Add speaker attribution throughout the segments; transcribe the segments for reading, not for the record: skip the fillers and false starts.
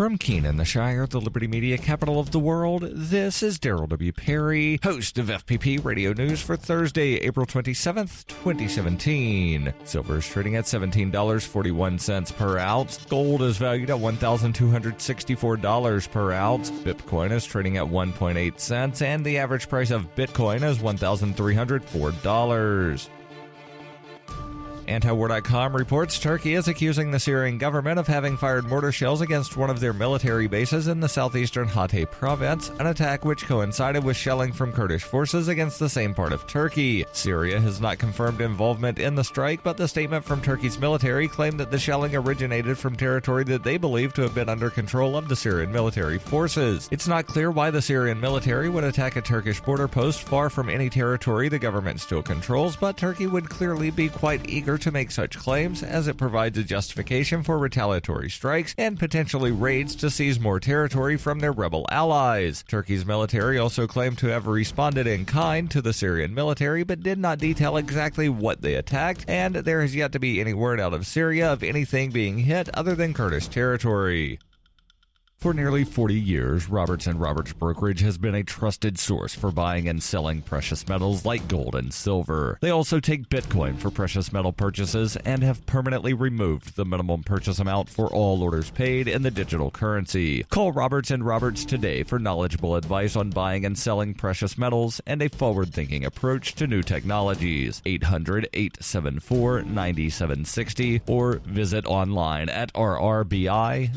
Speaker 1: From Keene in the Shire, the Liberty Media capital of the world, this is Daryl W. Perry, host of FPP Radio News for Thursday, April 27th, 2017. Silver is trading at $17.41 per ounce. Gold is valued at $1,264 per ounce. Bitcoin is trading at 1.8 cents, and the average price of Bitcoin is $1,304. Antiwar.com reports Turkey is accusing the Syrian government of having fired mortar shells against one of their military bases in the southeastern Hatay province, an attack which coincided with shelling from Kurdish forces against the same part of Turkey. Syria has not confirmed involvement in the strike, but the statement from Turkey's military claimed that the shelling originated from territory that they believe to have been under control of the Syrian military forces. It's not clear why the Syrian military would attack a Turkish border post far from any territory the government still controls, but Turkey would clearly be quite eager to make such claims, as it provides a justification for retaliatory strikes and potentially raids to seize more territory from their rebel allies. Turkey's military also claimed to have responded in kind to the Syrian military, but did not detail exactly what they attacked, and there has yet to be any word out of Syria of anything being hit other than Kurdish territory. For nearly 40 years, Roberts & Roberts Brokerage has been a trusted source for buying and selling precious metals like gold and silver. They also take Bitcoin for precious metal purchases and have permanently removed the minimum purchase amount for all orders paid in the digital currency. Call Roberts & Roberts today for knowledgeable advice on buying and selling precious metals and a forward-thinking approach to new technologies. 800-874-9760 or visit online at rrbi.co.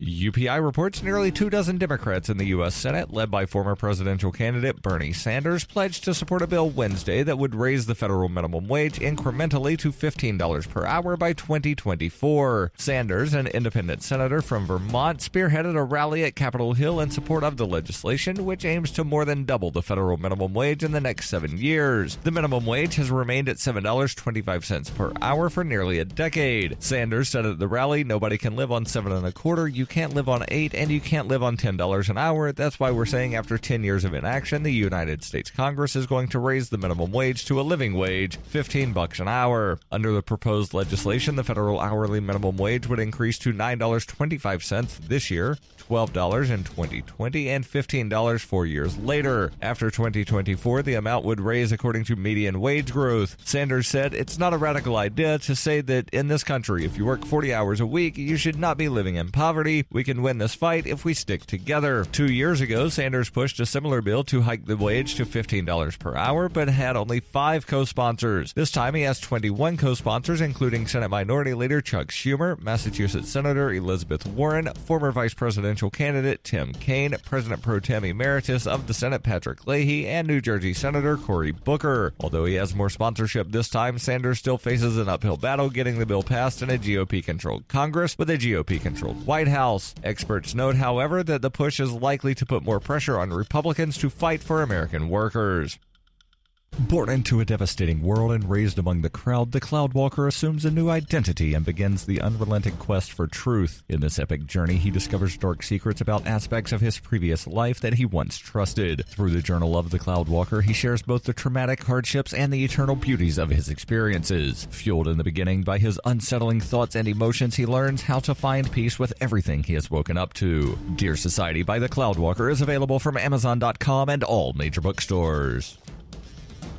Speaker 1: UPI reports nearly 24 Democrats in the U.S. Senate, led by former presidential candidate Bernie Sanders, pledged to support a bill Wednesday that would raise the federal minimum wage incrementally to $15 per hour by 2024. Sanders, an independent senator from Vermont, spearheaded a rally at Capitol Hill in support of the legislation, which aims to more than double the federal minimum wage in the next 7 years. The minimum wage has remained at $7.25 per hour for nearly a decade. Sanders said at the rally, "Nobody can live on $7.25. You can't live on $8, and you can't live on $10 an hour. That's why we're saying after 10 years of inaction, the United States Congress is going to raise the minimum wage to a living wage, $15 an hour. Under the proposed legislation, the federal hourly minimum wage would increase to $9.25 this year, $12 in 2020, and $15 4 years later. After 2024, the amount would raise according to median wage growth. Sanders said, "It's not a radical idea to say that in this country, if you work 40 hours a week, you should not be living in poverty. We can win this fight if we stick together." 2 years ago, Sanders pushed a similar bill to hike the wage to $15 per hour, but had only 5 co-sponsors. This time, he has 21 co-sponsors, including Senate Minority Leader Chuck Schumer, Massachusetts Senator Elizabeth Warren, former vice presidential candidate Tim Kaine, President Pro Tem Emeritus of the Senate Patrick Leahy, and New Jersey Senator Cory Booker. Although he has more sponsorship this time, Sanders still faces an uphill battle getting the bill passed in a GOP-controlled Congress with a GOP-controlled White House. Experts note, however, that the push is likely to put more pressure on Republicans to fight for American workers. Born into a devastating world and raised among the crowd, the Cloudwalker assumes a new identity and begins the unrelenting quest for truth. In this epic journey, he discovers dark secrets about aspects of his previous life that he once trusted. Through the journal of the Cloudwalker, he shares both the traumatic hardships and the eternal beauties of his experiences. Fueled in the beginning by his unsettling thoughts and emotions, he learns how to find peace with everything he has woken up to. Dear Society by the Cloudwalker is available from Amazon.com and all major bookstores.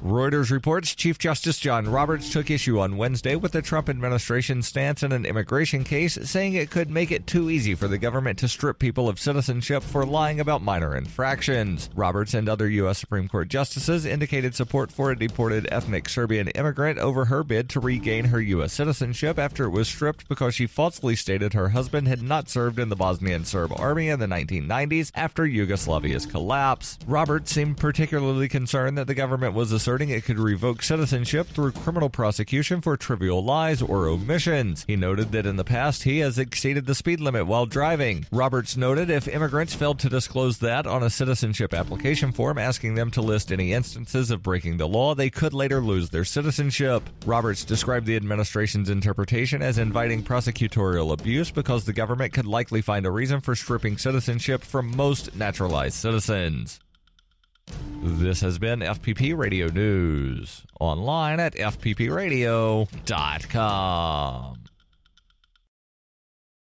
Speaker 1: Reuters reports Chief Justice John Roberts took issue on Wednesday with the Trump administration's stance in an immigration case, saying it could make it too easy for the government to strip people of citizenship for lying about minor infractions. Roberts and other U.S. Supreme Court justices indicated support for a deported ethnic Serbian immigrant over her bid to regain her U.S. citizenship after it was stripped because she falsely stated her husband had not served in the Bosnian Serb army in the 1990s after Yugoslavia's collapse. Roberts seemed particularly concerned that the government was asserting it could revoke citizenship through criminal prosecution for trivial lies or omissions. He noted that in the past he has exceeded the speed limit while driving. Roberts noted if immigrants failed to disclose that on a citizenship application form asking them to list any instances of breaking the law, they could later lose their citizenship. Roberts described the administration's interpretation as inviting prosecutorial abuse because the government could likely find a reason for stripping citizenship from most naturalized citizens. This has been FPP Radio News, online at fppradio.com.